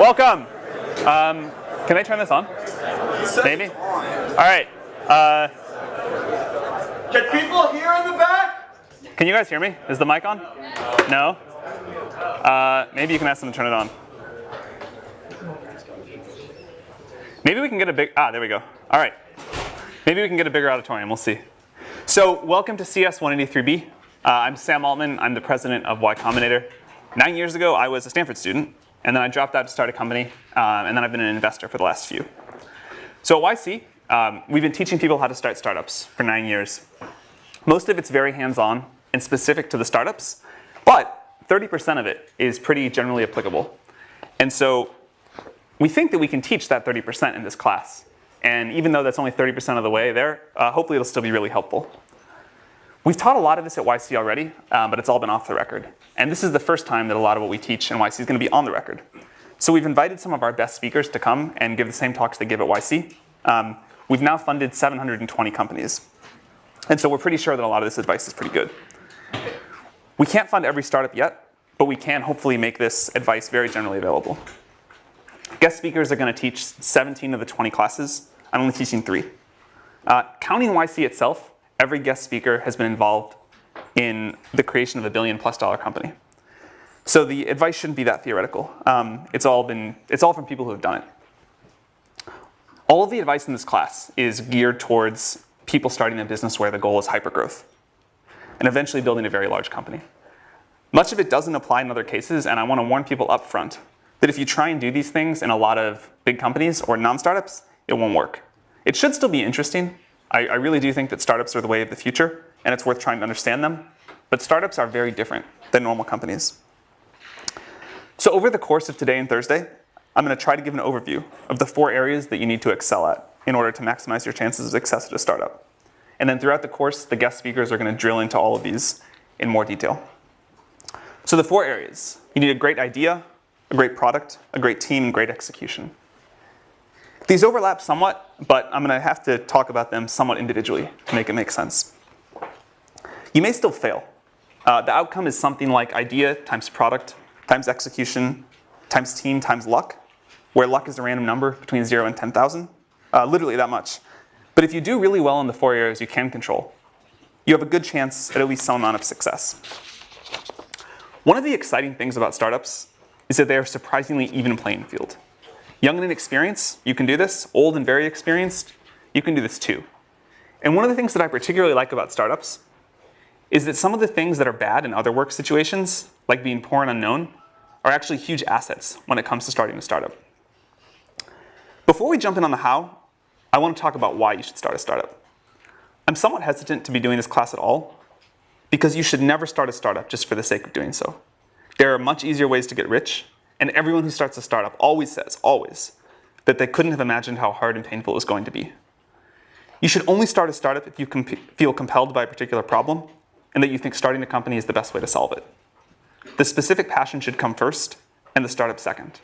Welcome. Can I turn this on? Maybe? All right. Can people hear in the back? Can you guys hear me? Is the mic on? No? Maybe you can ask them to turn it on. Maybe we can get a big, there we go. All right. Maybe we can get a bigger auditorium, we'll see. So welcome to CS 183B. I'm Sam Altman, I'm the president of Y Combinator. 9 years ago, I was a Stanford student, and then I dropped out to start a company, and then I've been an investor for the last few. So at YC, we've been teaching people how to start startups for 9 years. Most of it's very hands-on and specific to the startups, but 30% of it is pretty generally applicable. And so we think that we can teach that 30% in this class. And even though that's only 30% of the way there, hopefully it'll still be really helpful. We've taught a lot of this at YC already, but it's all been off the record. And this is the first time that a lot of what we teach in YC is going to be on the record. So we've invited some of our best speakers to come and give the same talks they give at YC. We've now funded 720 companies. And so we're pretty sure that a lot of this advice is pretty good. We can't fund every startup yet, but we can hopefully make this advice very generally available. Guest speakers are going to teach 17 of the 20 classes. I'm only teaching 3. Counting YC itself, every guest speaker has been involved in the creation of a $1 billion+ company. So the advice shouldn't be that theoretical. It's all from people who have done it. All of the advice in this class is geared towards people starting a business where the goal is hypergrowth and eventually building a very large company. Much of it doesn't apply in other cases, and I want to warn people up front that if you try and do these things in a lot of big companies or non-startups, it won't work. It should still be interesting. I really do think that startups are the way of the future, and it's worth trying to understand them. But startups are very different than normal companies. So over the course of today and Thursday, I'm going to try to give an overview of the 4 areas that you need to excel at in order to maximize your chances of success at a startup. And then throughout the course, the guest speakers are going to drill into all of these in more detail. So the 4 areas. You need a great idea, a great product, a great team, and great execution. These overlap somewhat, but I'm going to have to talk about them somewhat individually to make it make sense. You may still fail. The outcome is something like idea times product times execution times team times luck, where luck is a random number between 0 and 10,000, literally that much. But if you do really well in the 4 areas you can control, you have a good chance at least some amount of success. One of the exciting things about startups is that they are surprisingly even playing field. Young and inexperienced, you can do this. Old and very experienced, you can do this too. And one of the things that I particularly like about startups is that some of the things that are bad in other work situations, like being poor and unknown, are actually huge assets when it comes to starting a startup. Before we jump in on the how, I want to talk about why you should start a startup. I'm somewhat hesitant to be doing this class at all, because you should never start a startup just for the sake of doing so. There are much easier ways to get rich, and everyone who starts a startup always says, that they couldn't have imagined how hard and painful it was going to be. You should only start a startup if you feel compelled by a particular problem, and that you think starting a company is the best way to solve it. The specific passion should come first, and the startup second.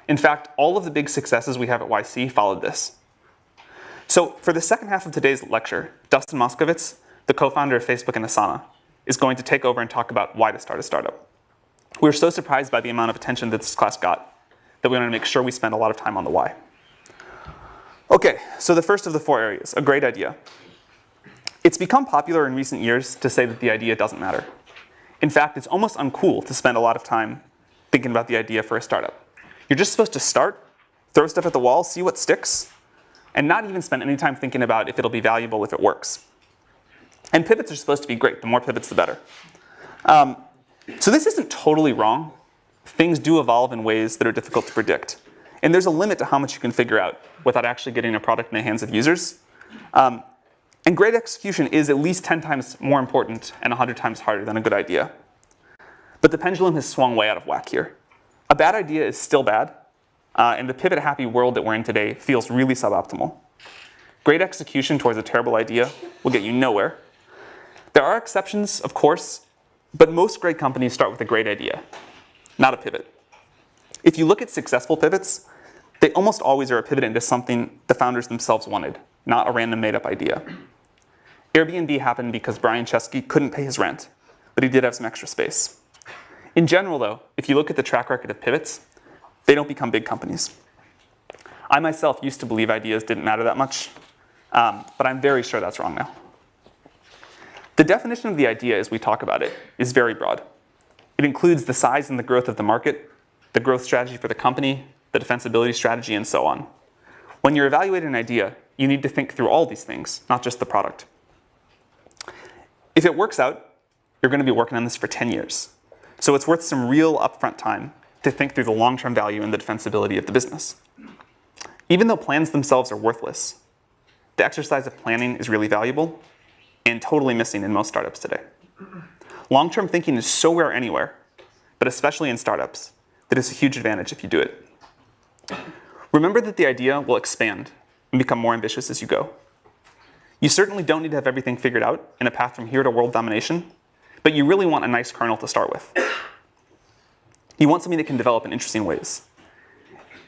In fact, all of the big successes we have at YC followed this. So for the second half of today's lecture, Dustin Moskovitz, the co-founder of Facebook and Asana, is going to take over and talk about why to start a startup. We were so surprised by the amount of attention that this class got that we wanted to make sure we spend a lot of time on the why. Okay, so the first of the 4 areas, a great idea. It's become popular in recent years to say that the idea doesn't matter. In fact, it's almost uncool to spend a lot of time thinking about the idea for a startup. You're just supposed to start, throw stuff at the wall, see what sticks, and not even spend any time thinking about if it'll be valuable if it works. And pivots are supposed to be great. The more pivots, the better. So this isn't totally wrong. Things do evolve in ways that are difficult to predict. And there's a limit to how much you can figure out without actually getting a product in the hands of users. And great execution is at least 10 times more important and 100 times harder than a good idea. But the pendulum has swung way out of whack here. A bad idea is still bad, and the pivot-happy world that we're in today feels really suboptimal. Great execution towards a terrible idea will get you nowhere. There are exceptions, of course, but most great companies start with a great idea, not a pivot. If you look at successful pivots, they almost always are a pivot into something the founders themselves wanted, not a random made-up idea. Airbnb happened because Brian Chesky couldn't pay his rent, but he did have some extra space. In general, though, if you look at the track record of pivots, They don't become big companies. I myself used to believe ideas didn't matter that much, but I'm very sure that's wrong now. The definition of the idea as we talk about it is very broad. It includes the size and the growth of the market, the growth strategy for the company, the defensibility strategy, and so on. When you're evaluating an idea, you need to think through all these things, not just the product. If it works out, you're going to be working on this for 10 years. So it's worth some real upfront time to think through the long-term value and the defensibility of the business. Even though plans themselves are worthless, the exercise of planning is really valuable and totally missing in most startups today. Long-term thinking is so rare anywhere, but especially in startups, that it's a huge advantage if you do it. Remember that the idea will expand and become more ambitious as you go. You certainly don't need to have everything figured out in a path from here to world domination, but you really want a nice kernel to start with. You want something that can develop in interesting ways.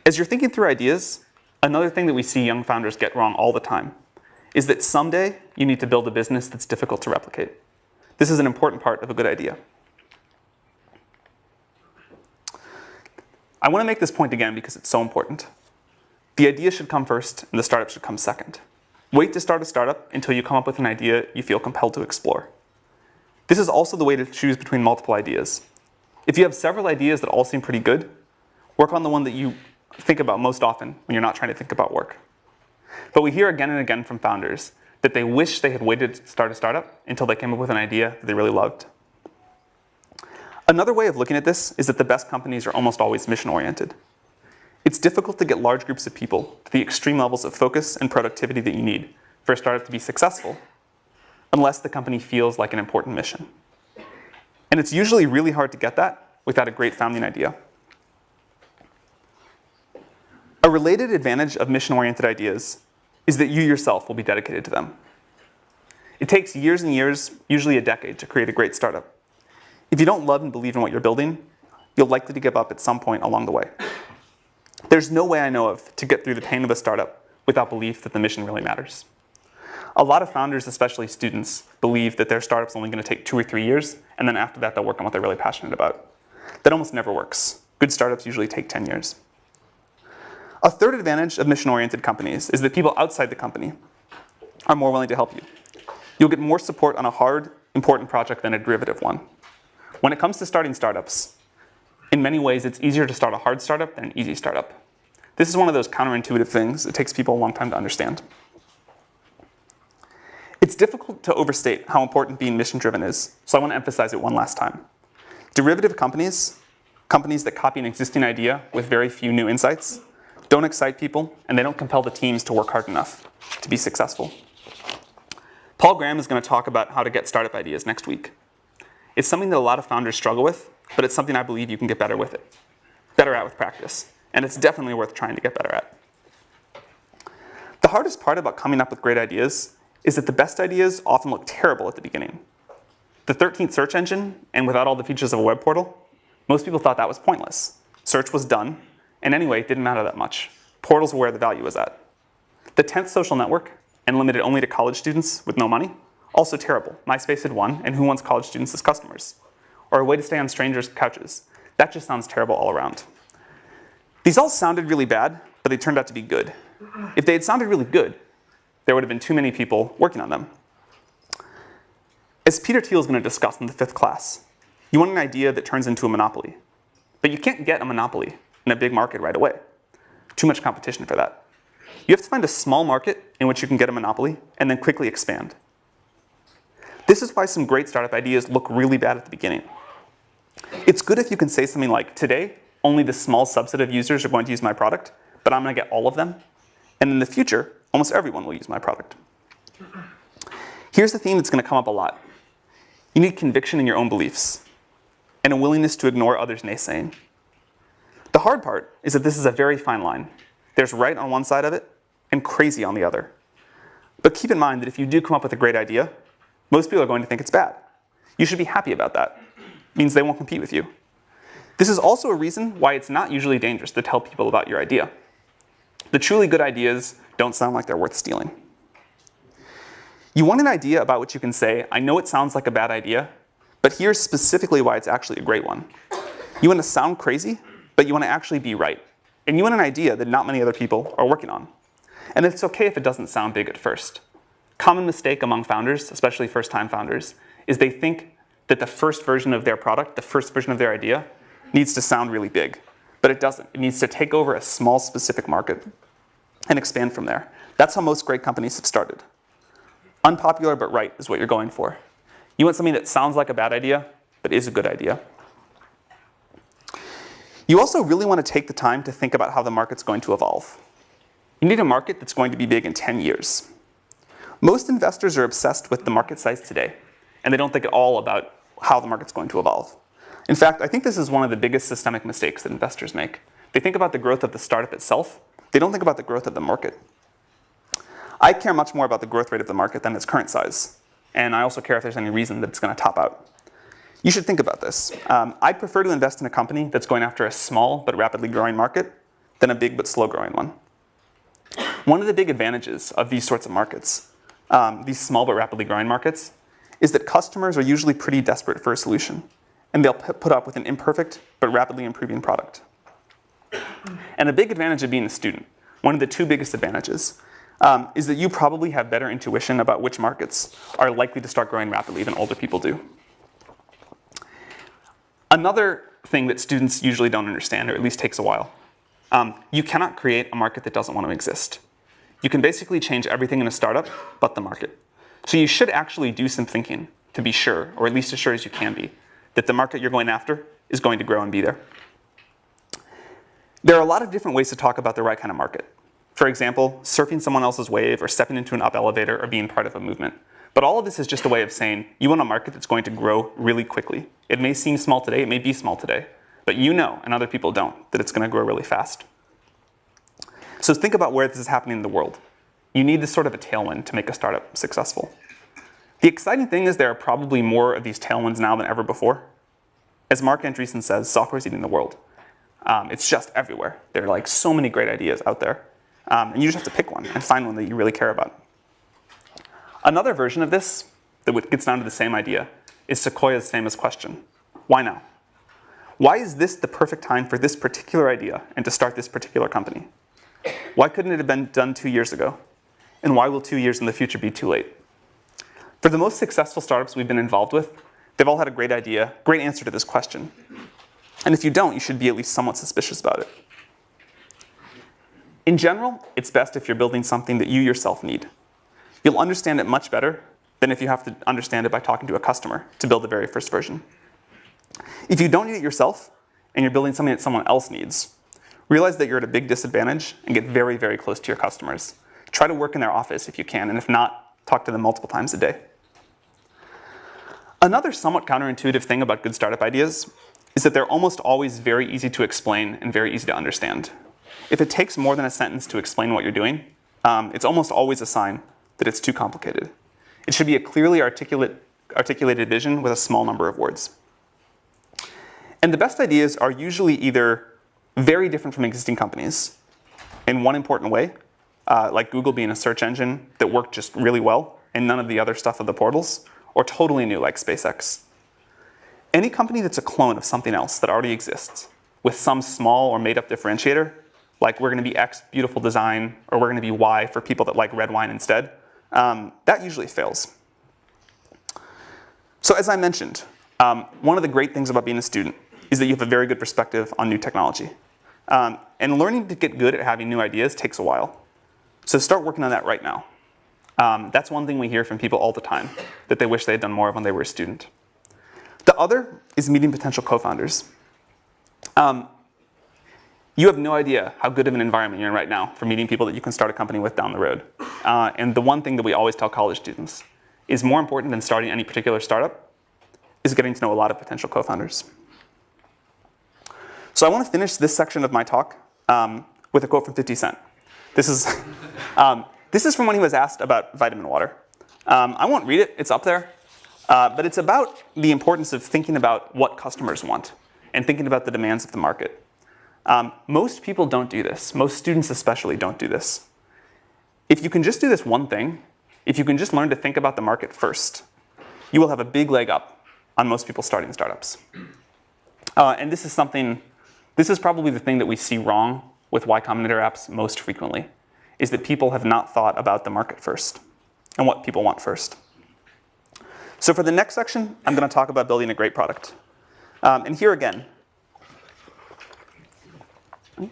As you're thinking through ideas, another thing that we see young founders get wrong all the time is that someday you need to build a business that's difficult to replicate. This is an important part of a good idea. I want to make this point again because it's so important. The idea should come first and the startup should come second. Wait to start a startup until you come up with an idea you feel compelled to explore. This is also the way to choose between multiple ideas. If you have several ideas that all seem pretty good, work on the one that you think about most often when you're not trying to think about work. But we hear again and again from founders that they wish they had waited to start a startup until they came up with an idea that they really loved. Another way of looking at this is that the best companies are almost always mission-oriented. It's difficult to get large groups of people to the extreme levels of focus and productivity that you need for a startup to be successful, unless the company feels like an important mission. And it's usually really hard to get that without a great founding idea. A related advantage of mission-oriented ideas is that you yourself will be dedicated to them. It takes years and years, usually a decade, to create a great startup. If you don't love and believe in what you're building, you're likely to give up at some point along the way. There's no way I know of to get through the pain of a startup without belief that the mission really matters. A lot of founders, especially students, believe that their startup's only going to take 2 or 3 years, and then after that they'll work on what they're really passionate about. That almost never works. Good startups usually take 10 years. A third advantage of mission-oriented companies is that people outside the company are more willing to help you. You'll get more support on a hard, important project than a derivative one. When it comes to starting startups, in many ways it's easier to start a hard startup than an easy startup. This is one of those counterintuitive things that takes people a long time to understand. It's difficult to overstate how important being mission-driven is, so I want to emphasize it one last time. Derivative companies, companies that copy an existing idea with very few new insights, don't excite people, and they don't compel the teams to work hard enough to be successful. Paul Graham is going to talk about how to get startup ideas next week. It's something that a lot of founders struggle with, but it's something I believe you can get better at with practice, and it's definitely worth trying to get better at. The hardest part about coming up with great ideas is that the best ideas often look terrible at the beginning. The 13th search engine, and without all the features of a web portal, most people thought that was pointless. Search was done, and anyway, it didn't matter that much. Portals were where the value was at. The 10th social network, and limited only to college students with no money, also terrible. MySpace had won, and who wants college students as customers? Or a way to stay on strangers' couches. That just sounds terrible all around. These all sounded really bad, but they turned out to be good. If they had sounded really good, there would have been too many people working on them. As Peter Thiel is going to discuss in the 5th class, you want an idea that turns into a monopoly. But you can't get a monopoly in a big market right away. Too much competition for that. You have to find a small market in which you can get a monopoly and then quickly expand. This is why some great startup ideas look really bad at the beginning. It's good if you can say something like, today, only this small subset of users are going to use my product, but I'm going to get all of them. And in the future, almost everyone will use my product. Here's the theme that's going to come up a lot. You need conviction in your own beliefs and a willingness to ignore others' naysaying. The hard part is that this is a very fine line. There's right on one side of it and crazy on the other. But keep in mind that if you do come up with a great idea, most people are going to think it's bad. You should be happy about that. It means they won't compete with you. This is also a reason why it's not usually dangerous to tell people about your idea. The truly good ideas don't sound like they're worth stealing. You want an idea about which you can say, I know it sounds like a bad idea, but here's specifically why it's actually a great one. You want to sound crazy, but you want to actually be right. and you want an idea that not many other people are working on. And it's okay if it doesn't sound big at first. Common mistake among founders, especially first-time founders, is they think that the first version of their product, the first version of their idea, needs to sound really big. But it doesn't. It needs to take over a small specific market and expand from there. That's how most great companies have started. Unpopular but right is what you're going for. You want something that sounds like a bad idea, but is a good idea. You also really want to take the time to think about how the market's going to evolve. You need a market that's going to be big in 10 years. Most investors are obsessed with the market size today, and they don't think at all about how the market's going to evolve. In fact, I think this is one of the biggest systemic mistakes that investors make. They think about the growth of the startup itself. They don't think about the growth of the market. I care much more about the growth rate of the market than its current size. And I also care if there's any reason that it's going to top out. You should think about this. I'd prefer to invest in a company that's going after a small but rapidly growing market than a big but slow growing one. One of the big advantages of these sorts of markets, these small but rapidly growing markets, is that customers are usually pretty desperate for a solution. And they'll put up with an imperfect but rapidly improving product. And a big advantage of being a student, one of the two biggest advantages, is that you probably have better intuition about which markets are likely to start growing rapidly than older people do. Another thing that students usually don't understand, or at least takes a while, you cannot create a market that doesn't want to exist. You can basically change everything in a startup but the market. So you should actually do some thinking to be sure, or at least as sure as you can be, that the market you're going after is going to grow and be there. There are a lot of different ways to talk about the right kind of market. For example, surfing someone else's wave or stepping into an up elevator or being part of a movement. But all of this is just a way of saying you want a market that's going to grow really quickly. It may seem small today, it may be small today, but you know, and other people don't, that it's going to grow really fast. So think about where this is happening in the world. You need this sort of a tailwind to make a startup successful. The exciting thing is there are probably more of these tailwinds now than ever before. As Mark Andreessen says, software's eating the world. It's just everywhere. There are like so many great ideas out there. And you just have to pick one and find one that you really care about. Another version of this that gets down to the same idea is Sequoia's famous question, why now? Why is this the perfect time for this particular idea and to start this particular company? Why couldn't it have been done 2 years ago? And why will 2 years in the future be too late? For the most successful startups we've been involved with, they've all had a great idea, great answer to this question. And if you don't, you should be at least somewhat suspicious about it. In general, it's best if you're building something that you yourself need. You'll understand it much better than if you have to understand it by talking to a customer to build the very first version. If you don't need it yourself, and you're building something that someone else needs, realize that you're at a big disadvantage and get very, very close to your customers. Try to work in their office if you can, and if not, talk to them multiple times a day. Another somewhat counterintuitive thing about good startup ideas is that they're almost always very easy to explain and very easy to understand. If it takes more than a sentence to explain what you're doing, it's almost always a sign that it's too complicated. It should be a clearly articulated vision with a small number of words. And the best ideas are usually either very different from existing companies in one important way, like Google being a search engine that worked just really well and none of the other stuff of the portals, or totally new like SpaceX. Any company that's a clone of something else that already exists with some small or made up differentiator, like we're going to be X beautiful design, or we're going to be Y for people that like red wine instead, that usually fails. So as I mentioned, one of the great things about being a student is that you have a very good perspective on new technology. And learning to get good at having new ideas takes a while. So start working on that right now. That's one thing we hear from people all the time, that they wish they had done more of when they were a student. The other is meeting potential co-founders. You have no idea how good of an environment you're in right now for meeting people that you can start a company with down the road. And the one thing that we always tell college students is more important than starting any particular startup is getting to know a lot of potential co-founders. So I want to finish this section of my talk with a quote from 50 Cent. This is from when he was asked about vitamin water. I won't read it, it's up there. But it's about the importance of thinking about what customers want and thinking about the demands of the market. Most people don't do this. Most students especially don't do this. If you can just do this one thing, if you can just learn to think about the market first, you will have a big leg up on most people starting startups. And this is probably the thing that we see wrong with Y Combinator apps most frequently is that people have not thought about the market first and what people want first. So for the next section, I'm going to talk about building a great product. And here again, I'm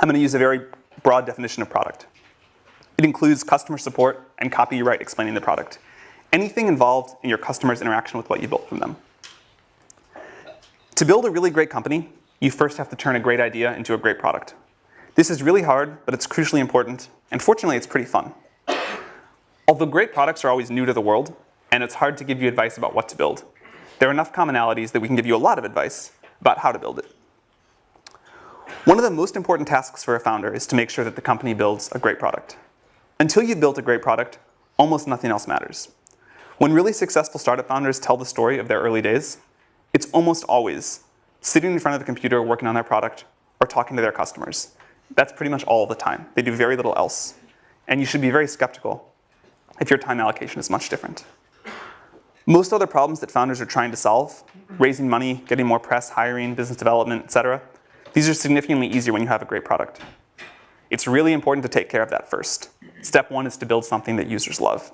going to use a very broad definition of product. It includes customer support and copyright explaining the product. Anything involved in your customer's interaction with what you built from them. To build a really great company, you first have to turn a great idea into a great product. This is really hard, but it's crucially important, and fortunately, it's pretty fun. Although great products are always new to the world, and it's hard to give you advice about what to build, there are enough commonalities that we can give you a lot of advice about how to build it. One of the most important tasks for a founder is to make sure that the company builds a great product. Until you've built a great product, almost nothing else matters. When really successful startup founders tell the story of their early days, it's almost always sitting in front of the computer working on their product or talking to their customers. That's pretty much all the time. They do very little else. And you should be very skeptical if your time allocation is much different. Most other problems that founders are trying to solve, raising money, getting more press, hiring, business development, etc., these are significantly easier when you have a great product. It's really important to take care of that first. Step one is to build something that users love.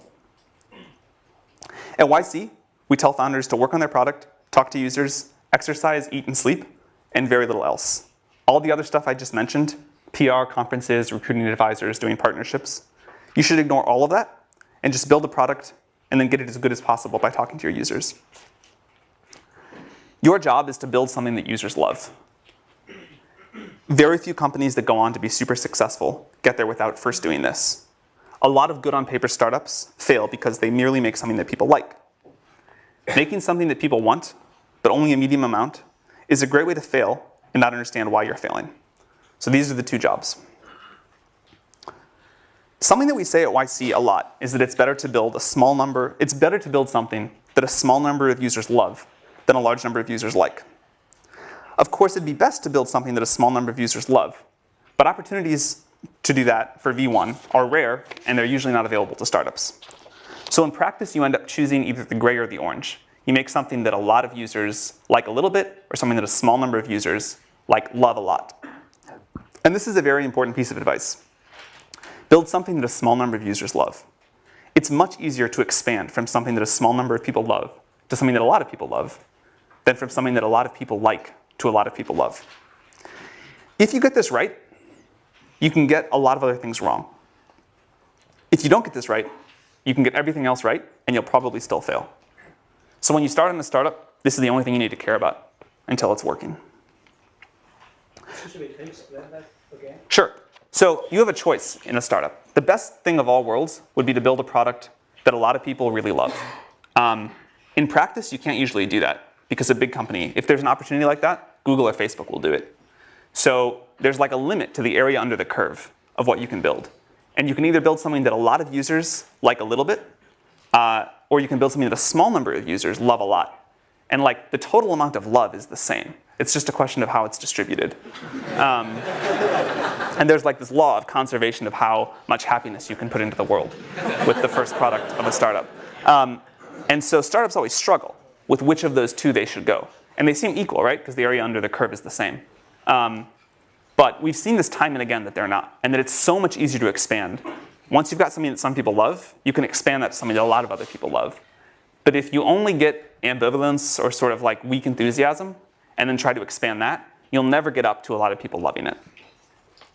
At YC, we tell founders to work on their product, talk to users, exercise, eat, and sleep, and very little else. All the other stuff I just mentioned, PR, conferences, recruiting advisors, doing partnerships, you should ignore all of that and just build a product and then get it as good as possible by talking to your users. Your job is to build something that users love. Very few companies that go on to be super successful get there without first doing this. A lot of good on paper startups fail because they merely make something that people like. Making something that people want, but only a medium amount, is a great way to fail and not understand why you're failing. So these are the two jobs. Something that we say at YC a lot is that it's better to build something that a small number of users love than a large number of users like. Of course, it'd be best to build something that a small number of users love, but opportunities to do that for V1 are rare, and they're usually not available to startups. So in practice, you end up choosing either the gray or the orange. You make something that a lot of users like a little bit, or something that a small number of users love a lot. And this is a very important piece of advice. Build something that a small number of users love. It's much easier to expand from something that a small number of people love to something that a lot of people love than from something that a lot of people like to a lot of people love. If you get this right, you can get a lot of other things wrong. If you don't get this right, you can get everything else right, and you'll probably still fail. So when you start in a startup, this is the only thing you need to care about until it's working. Should we explain that again? Sure. So you have a choice in a startup. The best thing of all worlds would be to build a product that a lot of people really love. In practice, you can't usually do that because a big company, if there's an opportunity like that, Google or Facebook will do it. So there's like a limit to the area under the curve of what you can build. And you can either build something that a lot of users like a little bit, or you can build something that a small number of users love a lot. And the total amount of love is the same. It's just a question of how it's distributed. And there's this law of conservation of how much happiness you can put into the world with the first product of a startup. And so startups always struggle with which of those two they should go. And they seem equal, right? Because the area under the curve is the same. But we've seen this time and again that they're not, and that it's so much easier to expand. Once you've got something that some people love, you can expand that to something that a lot of other people love. But if you only get ambivalence or sort of weak enthusiasm, and then try to expand that, you'll never get up to a lot of people loving it.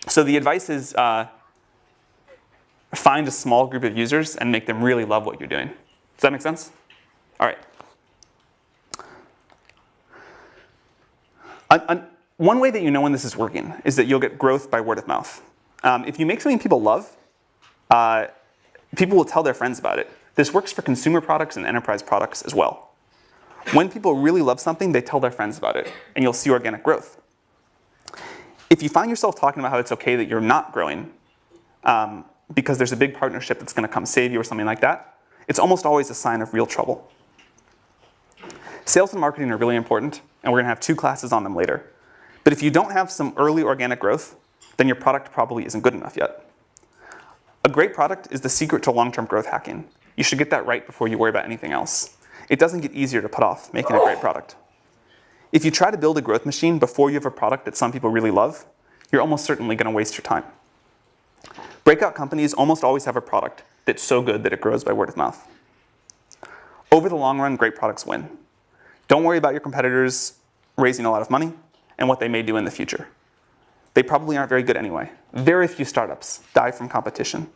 So the advice is find a small group of users and make them really love what you're doing. Does that make sense? All right. One way that you know when this is working is that you'll get growth by word of mouth. If you make something people love, people will tell their friends about it. This works for consumer products and enterprise products as well. When people really love something, they tell their friends about it, and you'll see organic growth. If you find yourself talking about how it's okay that you're not growing because there's a big partnership that's going to come save you or something like that, it's almost always a sign of real trouble. Sales and marketing are really important, and we're going to have 2 classes on them later. But if you don't have some early organic growth, then your product probably isn't good enough yet. A great product is the secret to long-term growth hacking. You should get that right before you worry about anything else. It doesn't get easier to put off making a great product. If you try to build a growth machine before you have a product that some people really love, you're almost certainly going to waste your time. Breakout companies almost always have a product that's so good that it grows by word of mouth. Over the long run, great products win. Don't worry about your competitors raising a lot of money and what they may do in the future. They probably aren't very good anyway. Very few startups die from competition.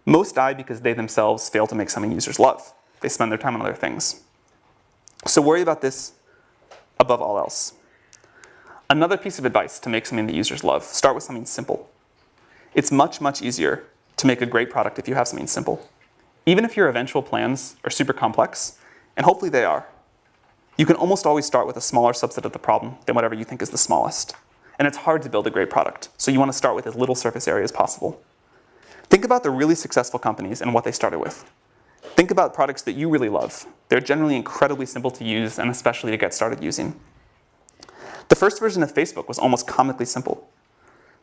Most die because they themselves fail to make something users love. They spend their time on other things. So worry about this above all else. Another piece of advice to make something that users love, start with something simple. It's much, much easier to make a great product if you have something simple. Even if your eventual plans are super complex, and hopefully they are, you can almost always start with a smaller subset of the problem than whatever you think is the smallest. And it's hard to build a great product, so you want to start with as little surface area as possible. Think about the really successful companies and what they started with. Think about products that you really love. They're generally incredibly simple to use and especially to get started using. The first version of Facebook was almost comically simple.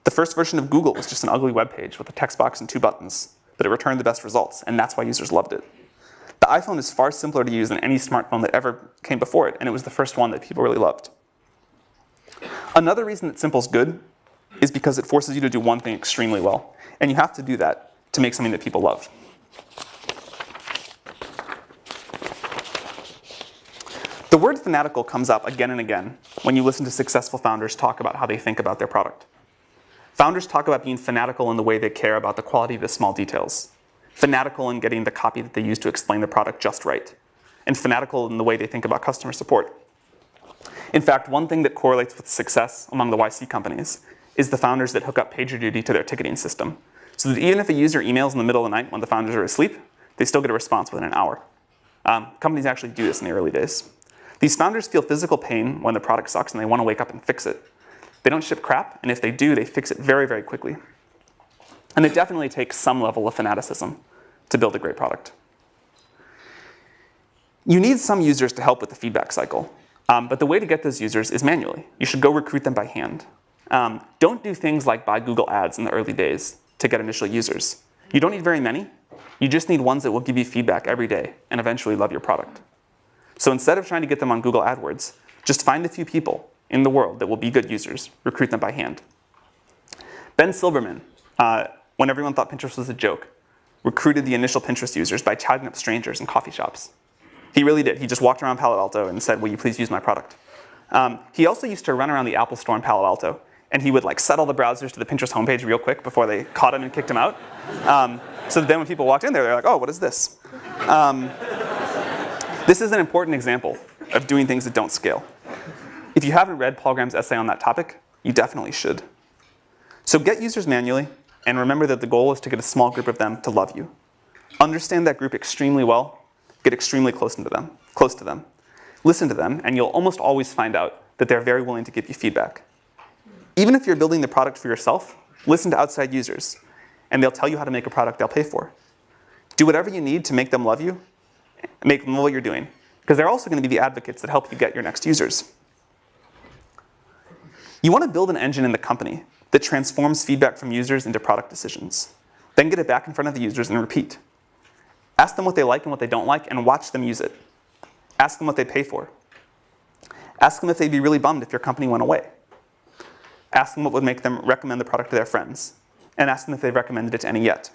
The first version of Google was just an ugly web page with a text box and 2 buttons, but it returned the best results, and that's why users loved it. The iPhone is far simpler to use than any smartphone that ever came before it, and it was the first one that people really loved. Another reason that simple's good is because it forces you to do one thing extremely well, and you have to do that to make something that people love. The word fanatical comes up again and again when you listen to successful founders talk about how they think about their product. Founders talk about being fanatical in the way they care about the quality of the small details, fanatical in getting the copy that they use to explain the product just right, and fanatical in the way they think about customer support. In fact, one thing that correlates with success among the YC companies is the founders that hook up PagerDuty to their ticketing system, so that even if a user emails in the middle of the night when the founders are asleep, they still get a response within an hour. Companies actually do this in the early days. These founders feel physical pain when the product sucks and they want to wake up and fix it. They don't ship crap, and if they do, they fix it very, very quickly. And it definitely takes some level of fanaticism to build a great product. You need some users to help with the feedback cycle, but the way to get those users is manually. You should go recruit them by hand. Don't do things like buy Google Ads in the early days to get initial users. You don't need very many. You just need ones that will give you feedback every day and eventually love your product. So instead of trying to get them on Google AdWords, just find a few people in the world that will be good users, recruit them by hand. Ben Silbermann, when everyone thought Pinterest was a joke, recruited the initial Pinterest users by chatting up strangers in coffee shops. He really did. He just walked around Palo Alto and said, will you please use my product? He also used to run around the Apple store in Palo Alto, and he would set all the browsers to the Pinterest homepage real quick before they caught him and kicked him out. So then when people walked in there, they're like, oh, what is this? This is an important example of doing things that don't scale. If you haven't read Paul Graham's essay on that topic, you definitely should. So get users manually, and remember that the goal is to get a small group of them to love you. Understand that group extremely well, get extremely close to them. Listen to them, and you'll almost always find out that they're very willing to give you feedback. Even if you're building the product for yourself, listen to outside users, and they'll tell you how to make a product they'll pay for. Do whatever you need to make them love you, make them know what you're doing, because they're also going to be the advocates that help you get your next users. You want to build an engine in the company that transforms feedback from users into product decisions. Then get it back in front of the users and repeat. Ask them what they like and what they don't like, and watch them use it. Ask them what they pay for. Ask them if they'd be really bummed if your company went away. Ask them what would make them recommend the product to their friends. And ask them if they've recommended it to any yet.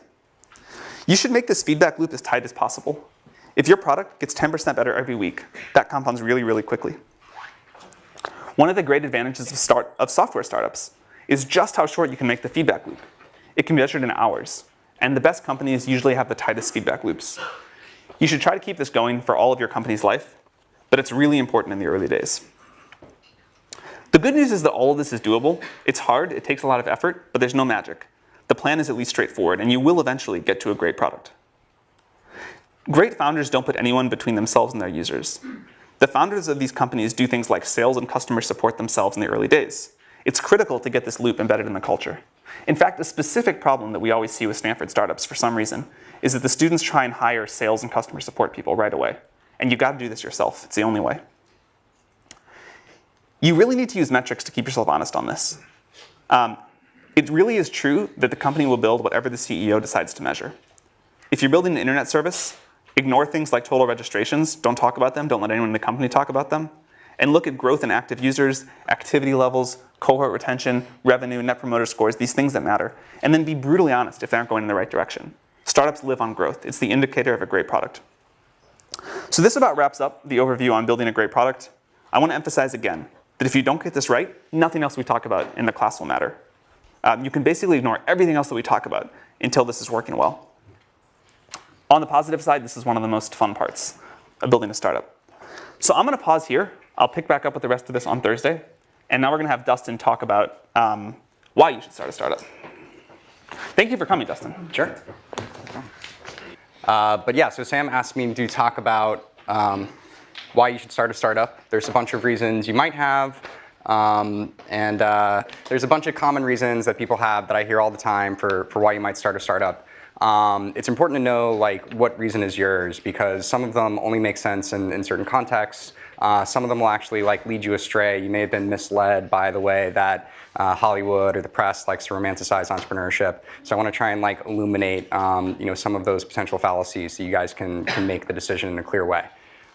You should make this feedback loop as tight as possible. If your product gets 10% better every week, that compounds really, really quickly. One of the great advantages of software startups is just how short you can make the feedback loop. It can be measured in hours, and the best companies usually have the tightest feedback loops. You should try to keep this going for all of your company's life, but it's really important in the early days. The good news is that all of this is doable. It's hard, it takes a lot of effort, but there's no magic. The plan is at least straightforward, and you will eventually get to a great product. Great founders don't put anyone between themselves and their users. The founders of these companies do things like sales and customer support themselves in the early days. It's critical to get this loop embedded in the culture. In fact, a specific problem that we always see with Stanford startups for some reason is that the students try and hire sales and customer support people right away. And you've got to do this yourself. It's the only way. You really need to use metrics to keep yourself honest on this. It really is true that the company will build whatever the CEO decides to measure. If you're building an internet service, ignore things like total registrations. Don't talk about them. Don't let anyone in the company talk about them. and look at growth in active users, activity levels, cohort retention, revenue, net promoter scores, these things that matter, and then be brutally honest if they aren't going in the right direction. Startups live on growth. It's the indicator of a great product. So this about wraps up the overview on building a great product. I want to emphasize again that if you don't get this right, nothing else we talk about in the class will matter. You can basically ignore everything else that we talk about until this is working well. On the positive side, this is one of the most fun parts of building a startup. So I'm going to pause here. I'll pick back up with the rest of this on Thursday. And now we're going to have Dustin talk about why you should start a startup. Thank you for coming, Dustin. Sure. But yeah, so Sam asked me to talk about why you should start a startup. There's a bunch of reasons you might have. And there's a bunch of common reasons that people have that I hear all the time for why you might start a startup. It's important to know like what reason is yours, because some of them only make sense in certain contexts. Some of them will actually like lead you astray. You may have been misled by the way that Hollywood or the press likes to romanticize entrepreneurship. So I want to try and like illuminate some of those potential fallacies so you guys can make the decision in a clear way.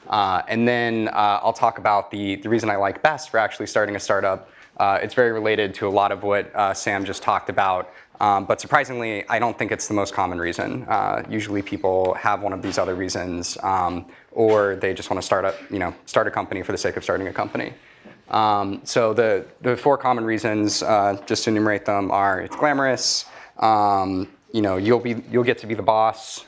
And then I'll talk about the reason I like best for actually starting a startup. It's very related to a lot of what Sam just talked about. But surprisingly, I don't think it's the most common reason. Usually people have one of these other reasons, or they just want to start a company for the sake of starting a company. So the four common reasons, just to enumerate them, are it's glamorous, you'll get to be the boss,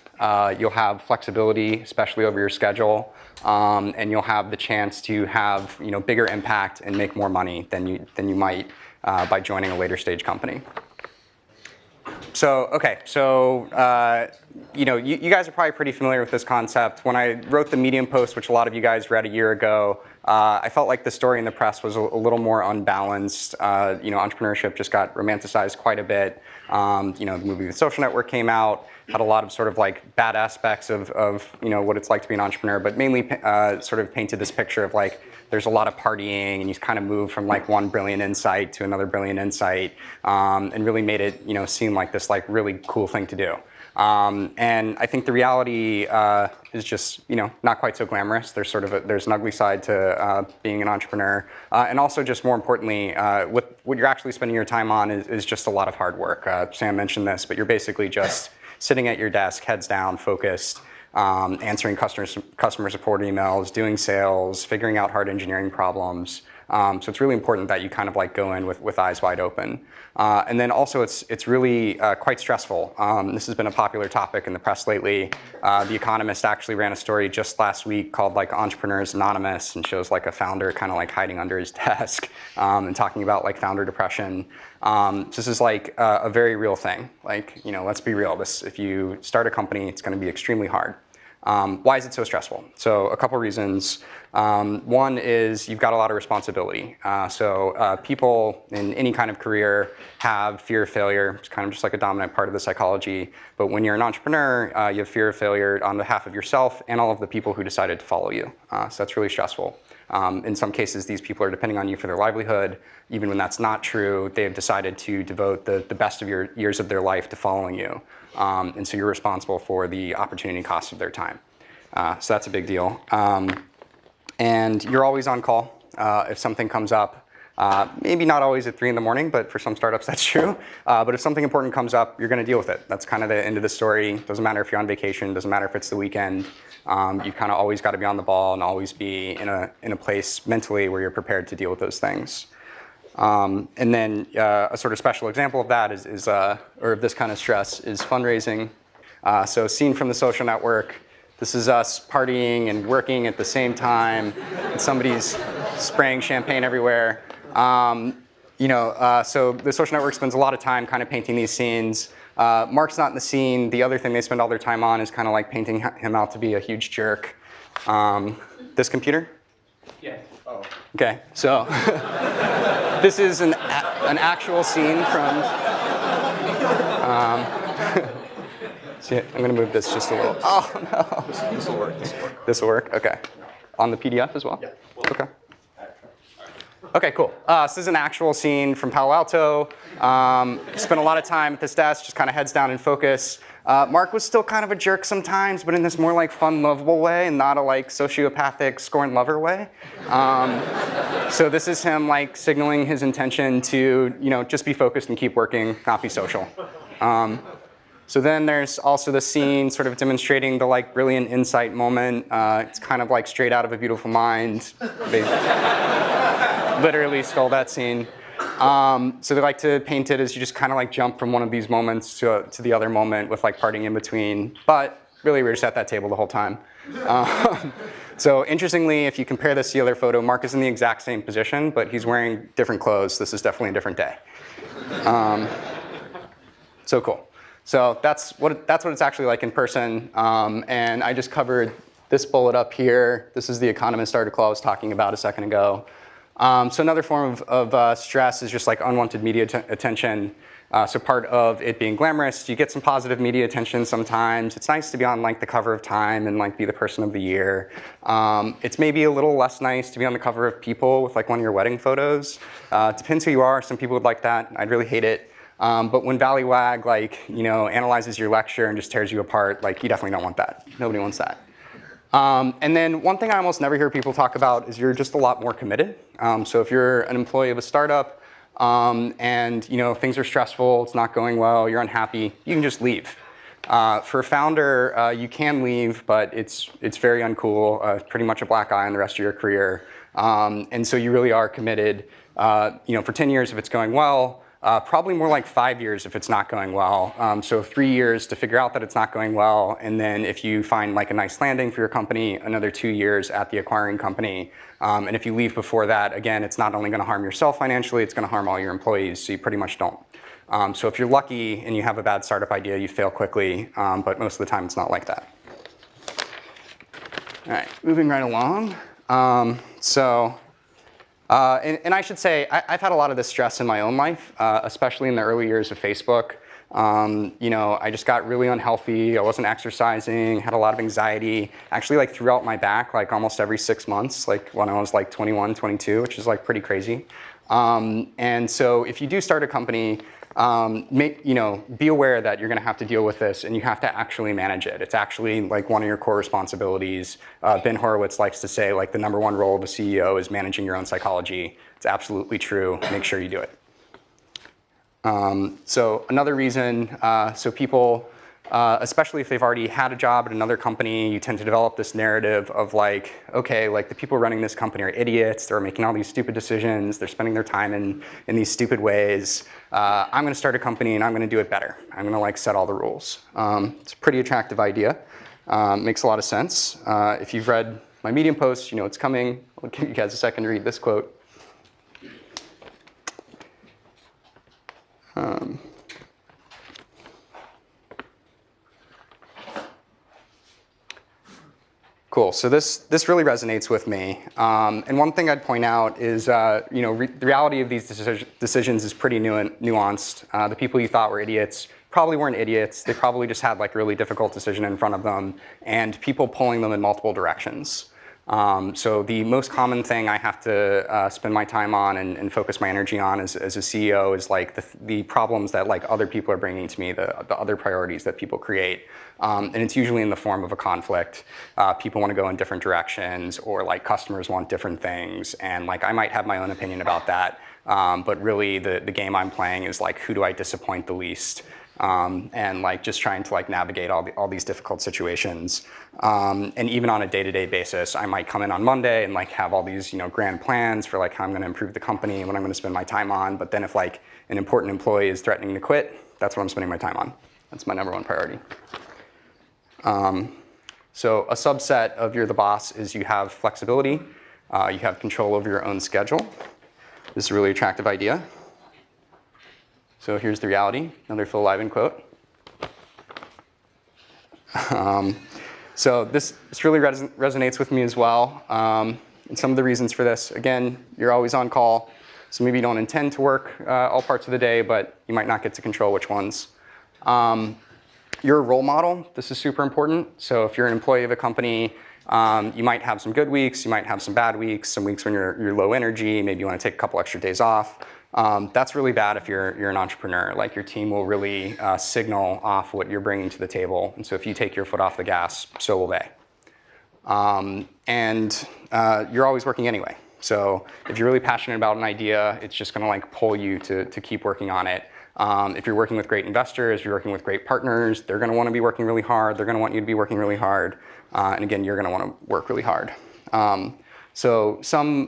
you'll have flexibility, especially over your schedule, and you'll have the chance to have bigger impact and make more money than you might by joining a later stage company. So, okay, so, you guys are probably pretty familiar with this concept. When I wrote the Medium post, which a lot of you guys read a year ago, I felt like the story in the press was a little more unbalanced. Entrepreneurship just got romanticized quite a bit. The movie The Social Network came out, had a lot of sort of like bad aspects of what it's like to be an entrepreneur, but mainly sort of painted this picture of like, there's a lot of partying and you kind of move from like one brilliant insight to another brilliant insight, and really made it seem like this like really cool thing to do. And I think the reality is just not quite so glamorous. There's an ugly side to being an entrepreneur, and also just more importantly, what you're actually spending your time on is just a lot of hard work. Sam mentioned this, but you're basically just sitting at your desk, heads down, focused, answering customer support emails, doing sales, figuring out hard engineering problems. So it's really important that you kind of like go in with eyes wide open. And then also it's really quite stressful. This has been a popular topic in the press lately. The Economist actually ran a story just last week called like Entrepreneurs Anonymous, and shows like a founder kind of like hiding under his desk and talking about like founder depression. This is like a very real thing. Like, let's be real. If you start a company, it's going to be extremely hard. Why is it so stressful? So a couple reasons. One is you've got a lot of responsibility. So people in any kind of career have fear of failure. It's kind of just like a dominant part of the psychology. But when you're an entrepreneur, you have fear of failure on behalf of yourself and all of the people who decided to follow you. So that's really stressful. In some cases, these people are depending on you for their livelihood. Even when that's not true, they have decided to devote the best of your years of their life to following you. And so you're responsible for the opportunity cost of their time. So that's a big deal. And you're always on call if something comes up. Maybe not always at 3 in the morning, but for some startups that's true. But if something important comes up, you're going to deal with it. That's kind of the end of the story. Doesn't matter if you're on vacation. Doesn't matter if it's the weekend. You kind of always got to be on the ball and always be in a place mentally where you're prepared to deal with those things. And then a sort of special example of that or of this kind of stress is fundraising. So scene from The Social Network. This is us partying and working at the same time, and somebody's spraying champagne everywhere. So The Social Network spends a lot of time kind of painting these scenes. Mark's not in the scene. The other thing they spend all their time on is kind of like painting him out to be a huge jerk. This computer? Yeah. Oh. Okay, so this is an actual scene from. See, I'm going to move this just a little. Oh no. This will work. This will work. Okay. On the PDF as well. Yeah. Okay. Okay, cool. So this is an actual scene from Palo Alto. Spent a lot of time at this desk, just kind of heads down and focus. Mark was still kind of a jerk sometimes, but in this more like fun, lovable way, and not a like sociopathic scorn lover way. So this is him like signaling his intention to just be focused and keep working, not be social. So then there's also the scene sort of demonstrating the like brilliant insight moment. It's kind of like straight out of A Beautiful Mind. They literally stole that scene. So they like to paint it as you just kind of like jump from one of these moments to the other moment with like parting in between. But really, we were just at that table the whole time. So interestingly, if you compare this to the other photo, Mark is in the exact same position, but he's wearing different clothes. This is definitely a different day. So cool. So that's what it's actually like in person. And I just covered this bullet up here. This is the Economist article I was talking about a second ago. So another form of stress is just like unwanted media attention. So part of it being glamorous, you get some positive media attention sometimes. It's nice to be on like the cover of Time and like be the person of the year. It's maybe a little less nice to be on the cover of People with like one of your wedding photos. It depends who you are. Some people would like that. I'd really hate it. But when Valleywag like analyzes your lecture and just tears you apart, like you definitely don't want that. Nobody wants that. And then one thing I almost never hear people talk about is you're just a lot more committed. So if you're an employee of a startup and things are stressful, it's not going well, you're unhappy, you can just leave. For a founder, you can leave, but it's very uncool, pretty much a black eye on the rest of your career. And so you really are committed. For 10 years if it's going well. Probably more like 5 years if it's not going well. So 3 years to figure out that it's not going well, and then if you find like a nice landing for your company, another 2 years at the acquiring company. And if you leave before that, again, it's not only going to harm yourself financially, it's going to harm all your employees, so you pretty much don't. So if you're lucky and you have a bad startup idea, you fail quickly, but most of the time it's not like that. All right, moving right along. And I should say, I've had a lot of this stress in my own life, especially in the early years of Facebook. I just got really unhealthy. I wasn't exercising, had a lot of anxiety. Actually, like threw out my back like almost every 6 months, like when I was like 21, 22, which is like pretty crazy. And so if you do start a company, be aware that you're going to have to deal with this and you have to actually manage it. It's actually like one of your core responsibilities. Ben Horowitz likes to say like the #1 role of a CEO is managing your own psychology. It's absolutely true. Make sure you do it. So another reason, so people, especially if they've already had a job at another company, you tend to develop this narrative of like, okay, like the people running this company are idiots. They're making all these stupid decisions. They're spending their time in these stupid ways. I'm going to start a company and I'm going to do it better. I'm going to like set all the rules. It's a pretty attractive idea. Makes a lot of sense. If you've read my Medium post, you know it's coming. I'll give you guys a second to read this quote. Cool. So this really resonates with me. And one thing I'd point out is, the reality of these decisions is pretty nuanced. The people you thought were idiots probably weren't idiots. They probably just had like a really difficult decision in front of them, and people pulling them in multiple directions. So the most common thing I have to spend my time on and focus my energy on as a CEO is like the problems that like other people are bringing to me, the other priorities that people create. And it's usually in the form of a conflict. People want to go in different directions, or like customers want different things. And like I might have my own opinion about that. But really the game I'm playing is like, who do I disappoint the least? And like just trying to like navigate all these difficult situations. And even on a day-to-day basis, I might come in on Monday and like have all these grand plans for like how I'm going to improve the company and what I'm going to spend my time on. But then if like an important employee is threatening to quit, that's what I'm spending my time on. That's my #1 priority. So a subset of you're the boss is you have flexibility. You have control over your own schedule. This is a really attractive idea. So here's the reality, another Phil Liven quote. So this really resonates with me as well. And some of the reasons for this, again, you're always on call. So maybe you don't intend to work all parts of the day, but you might not get to control which ones. You're a role model. This is super important. So if you're an employee of a company You might have some good weeks, you might have some bad weeks, some weeks when you're low energy, maybe you want to take a couple extra days off. That's really bad if you're an entrepreneur. Like your team will really signal off what you're bringing to the table. And so if you take your foot off the gas, so will they. You're always working anyway. So if you're really passionate about an idea, it's just going to like pull you to keep working on it. If you're working with great investors, if you're working with great partners, they're going to want to be working really hard. They're going to want you to be working really hard. And again, you're going to want to work really hard. So some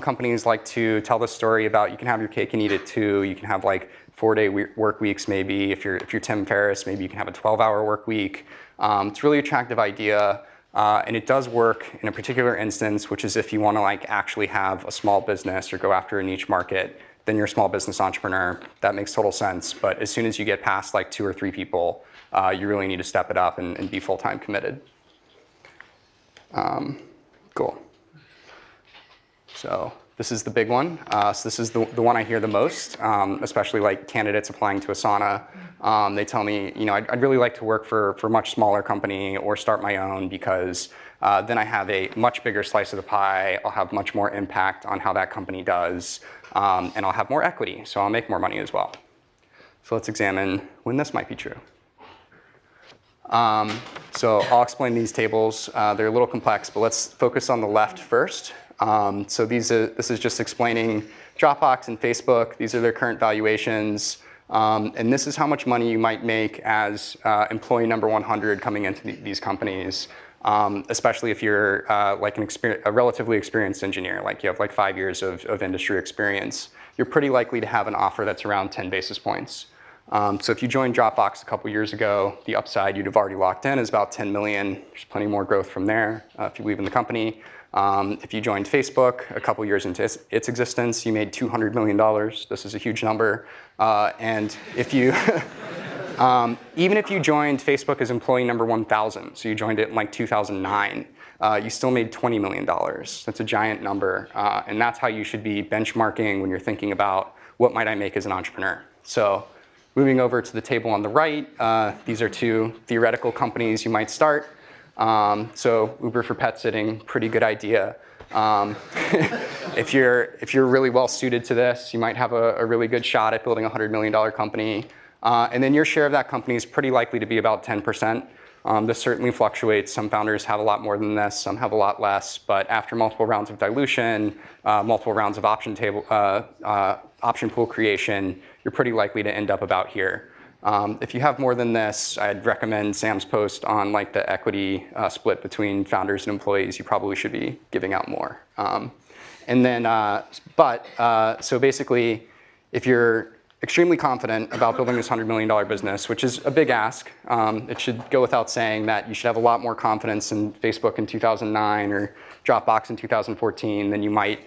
companies like to tell the story about you can have your cake and eat it too. You can have like 4-day work weeks maybe. If you're Tim Ferriss, maybe you can have a 12-hour work week. It's a really attractive idea. And it does work in a particular instance, which is if you want to like actually have a small business or go after a niche market, then you're a small business entrepreneur. That makes total sense. But as soon as you get past like 2 or 3 people, you really need to step it up and be full-time committed. Cool. So this is the big one. So this is the one I hear the most, especially like candidates applying to Asana. They tell me, you know, I'd really like to work for a much smaller company or start my own because then I have a much bigger slice of the pie. I'll have much more impact on how that company does, and I'll have more equity, so I'll make more money as well. So let's examine when this might be true. So I'll explain these tables. They're a little complex, but let's focus on the left first. So this is just explaining Dropbox and Facebook. These are their current valuations. And this is how much money you might make as employee number 100 coming into these companies, especially if you're like a relatively experienced engineer, like you have like 5 years of industry experience. You're pretty likely to have an offer that's around 10 basis points. So if you joined Dropbox a couple years ago, the upside you'd have already locked in is about 10 million. There's plenty more growth from there if you believe in the company. If you joined Facebook a couple years into its existence, you made $200 million. This is a huge number. And if you, even if you joined Facebook as employee number 1,000, so you joined it in like 2009, you still made $20 million. That's a giant number. And that's how you should be benchmarking when you're thinking about what might I make as an entrepreneur. So moving over to the table on the right, these are 2 theoretical companies you might start. So Uber for pet sitting, pretty good idea. If you're really well suited to this, you might have a really good shot at building a $100 million company. And then your share of that company is pretty likely to be about 10%. This certainly fluctuates. Some founders have a lot more than this, some have a lot less. But after multiple rounds of dilution, multiple rounds of option pool creation, you're pretty likely to end up about here. If you have more than this, I'd recommend Sam's post on like the equity split between founders and employees. You probably should be giving out more. So basically, if you're extremely confident about building this $100 million business, which is a big ask, it should go without saying that you should have a lot more confidence in Facebook in 2009 or Dropbox in 2014 than you might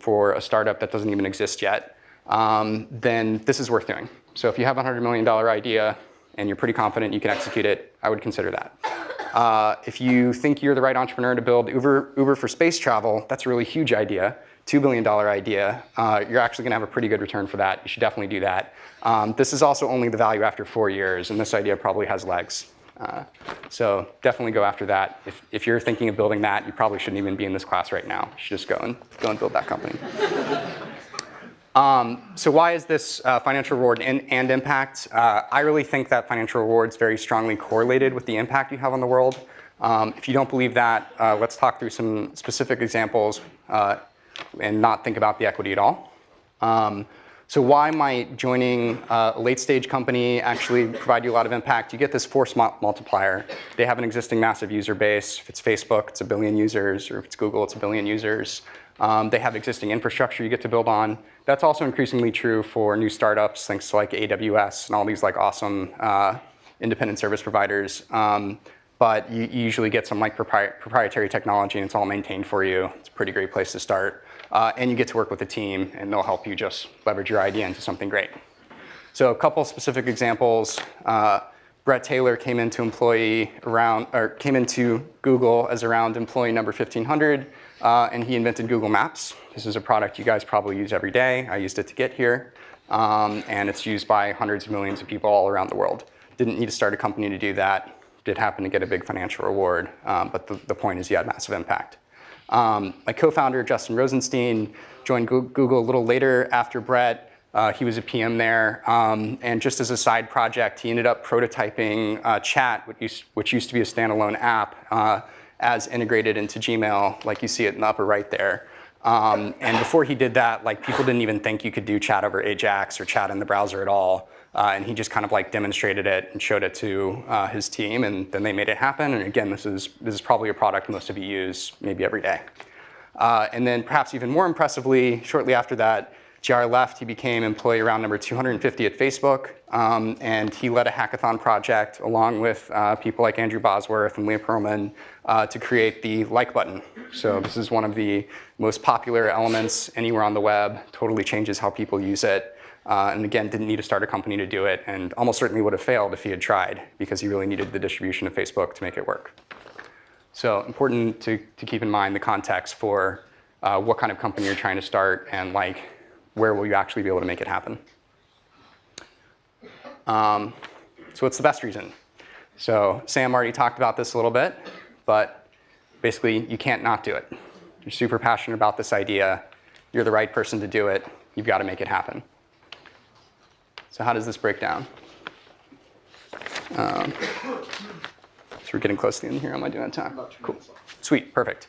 for a startup that doesn't even exist yet. Then this is worth doing. So if you have a $100 million idea and you're pretty confident you can execute it, I would consider that. If you think you're the right entrepreneur to build Uber for space travel, that's a really huge idea, $2 billion idea. You're actually going to have a pretty good return for that. You should definitely do that. This is also only the value after 4 years, and this idea probably has legs. So definitely go after that. If you're thinking of building that, you probably shouldn't even be in this class right now. You should just go and build that company. So why is this financial reward and impact? I really think that financial reward is very strongly correlated with the impact you have on the world. If you don't believe that, let's talk through some specific examples and not think about the equity at all. So why might joining a late-stage company actually provide you a lot of impact? You get this force multiplier. They have an existing massive user base. If it's Facebook, it's 1 billion users, or if it's Google, it's 1 billion users. They have existing infrastructure you get to build on. That's also increasingly true for new startups, thanks to like AWS and all these like awesome independent service providers. But you usually get some like proprietary technology and it's all maintained for you. It's a pretty great place to start. And you get to work with a team and they'll help you just leverage your idea into something great. So a couple specific examples. Brett Taylor came into Google as around employee number 1,500, and he invented Google Maps. This is a product you guys probably use every day. I used it to get here, and it's used by hundreds of millions of people all around the world. Didn't need to start a company to do that. did happen to get a big financial reward, but the point is you had massive impact. My co-founder, Justin Rosenstein, joined Google a little later after Brett. He was a PM there, and just as a side project, he ended up prototyping Chat, which used to be a standalone app, as integrated into Gmail, like you see it in the upper right there. And before he did that, like people didn't even think you could do chat over Ajax or chat in the browser at all. And he just kind of like demonstrated it and showed it to his team, and then they made it happen. And again, this is probably a product most of you use maybe every day. And then perhaps even more impressively, shortly after that, JR left. He became employee round number 250 at Facebook, and he led a hackathon project along with people like Andrew Bosworth and Leah Pearlman to create the like button. So this is one of the most popular elements anywhere on the web, totally changes how people use it. And again, didn't need to start a company to do it, and almost certainly would have failed if he had tried, because he really needed the distribution of Facebook to make it work. So important to keep in mind the context for what kind of company you're trying to start, and like where will you actually be able to make it happen. So what's the best reason? So Sam already talked about this a little bit, but basically you can't not do it. You're super passionate about this idea. You're the right person to do it. You've got to make it happen. So how does this break down? So we're getting close to the end here. Am I doing time? Cool. Sweet. Perfect.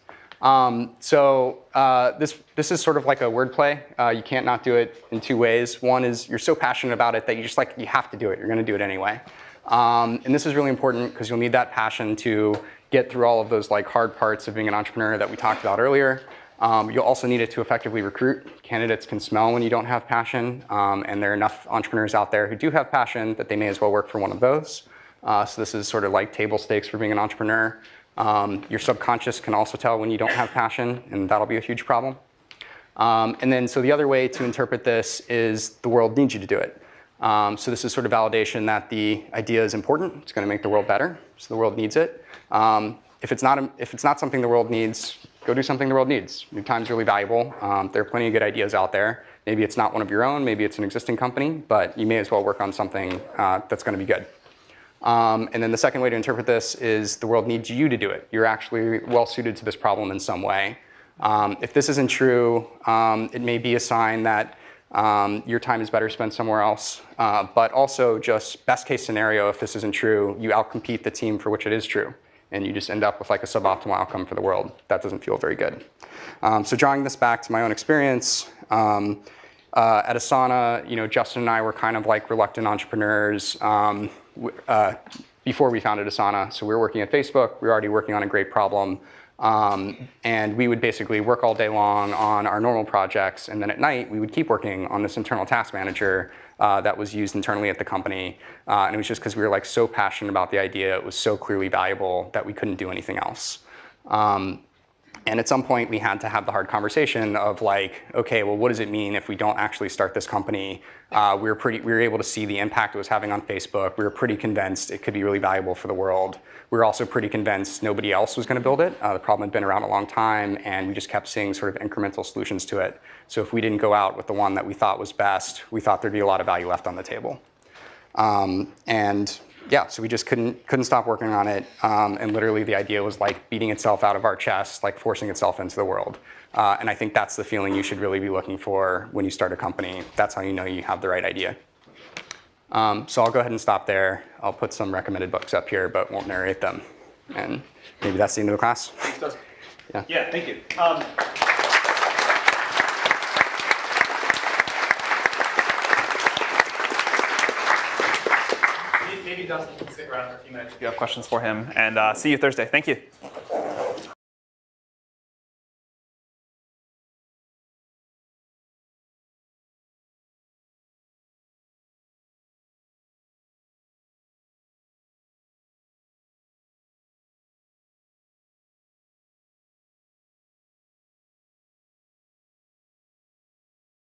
This is sort of like a wordplay. You can't not do it in two ways. One is you're so passionate about it that you have to do it. You're going to do it anyway. And this is really important because you'll need that passion to get through all of those like hard parts of being an entrepreneur that we talked about earlier. You'll also need it to effectively recruit. Candidates can smell when you don't have passion, and there are enough entrepreneurs out there who do have passion that they may as well work for one of those. So this is sort of like table stakes for being an entrepreneur. Your subconscious can also tell when you don't have passion, and that'll be a huge problem. And then, so the other way to interpret this is the world needs you to do it. So this is sort of validation that the idea is important. It's going to make the world better, so the world needs it. If it's not something the world needs, go do something the world needs. Your time's really valuable. There are plenty of good ideas out there. Maybe it's not one of your own, maybe it's an existing company, but you may as well work on something that's going to be good. And then the second way to interpret this is the world needs you to do it. You're actually well suited to this problem in some way. If this isn't true, it may be a sign that your time is better spent somewhere else. But also just best case scenario, if this isn't true, you outcompete the team for which it is true. And you just end up with like a suboptimal outcome for the world. That doesn't feel very good. So drawing this back to my own experience, at Asana, Justin and I were kind of like reluctant entrepreneurs before we founded Asana. So we were working at Facebook. We were already working on a great problem. And we would basically work all day long on our normal projects. And then at night, we would keep working on this internal task manager that was used internally at the company. And it was just because we were like so passionate about the idea. It was so clearly valuable that we couldn't do anything else. And at some point, we had to have the hard conversation of like, okay, well, what does it mean if we don't actually start this company? We were able to see the impact it was having on Facebook. We were pretty convinced it could be really valuable for the world. We were also pretty convinced nobody else was going to build it. The problem had been around a long time, and we just kept seeing sort of incremental solutions to it. So if we didn't go out with the one that we thought was best, we thought there'd be a lot of value left on the table. And yeah, so we just couldn't stop working on it. And literally the idea was like beating itself out of our chest, like forcing itself into the world. And I think that's the feeling you should really be looking for when you start a company. That's how you know you have the right idea. So I'll go ahead and stop there. I'll put some recommended books up here, but won't narrate them. And maybe that's the end of the class. Yeah, thank you. Maybe Dustin can stick around for a few minutes if you have questions for him. And see you Thursday. Thank you.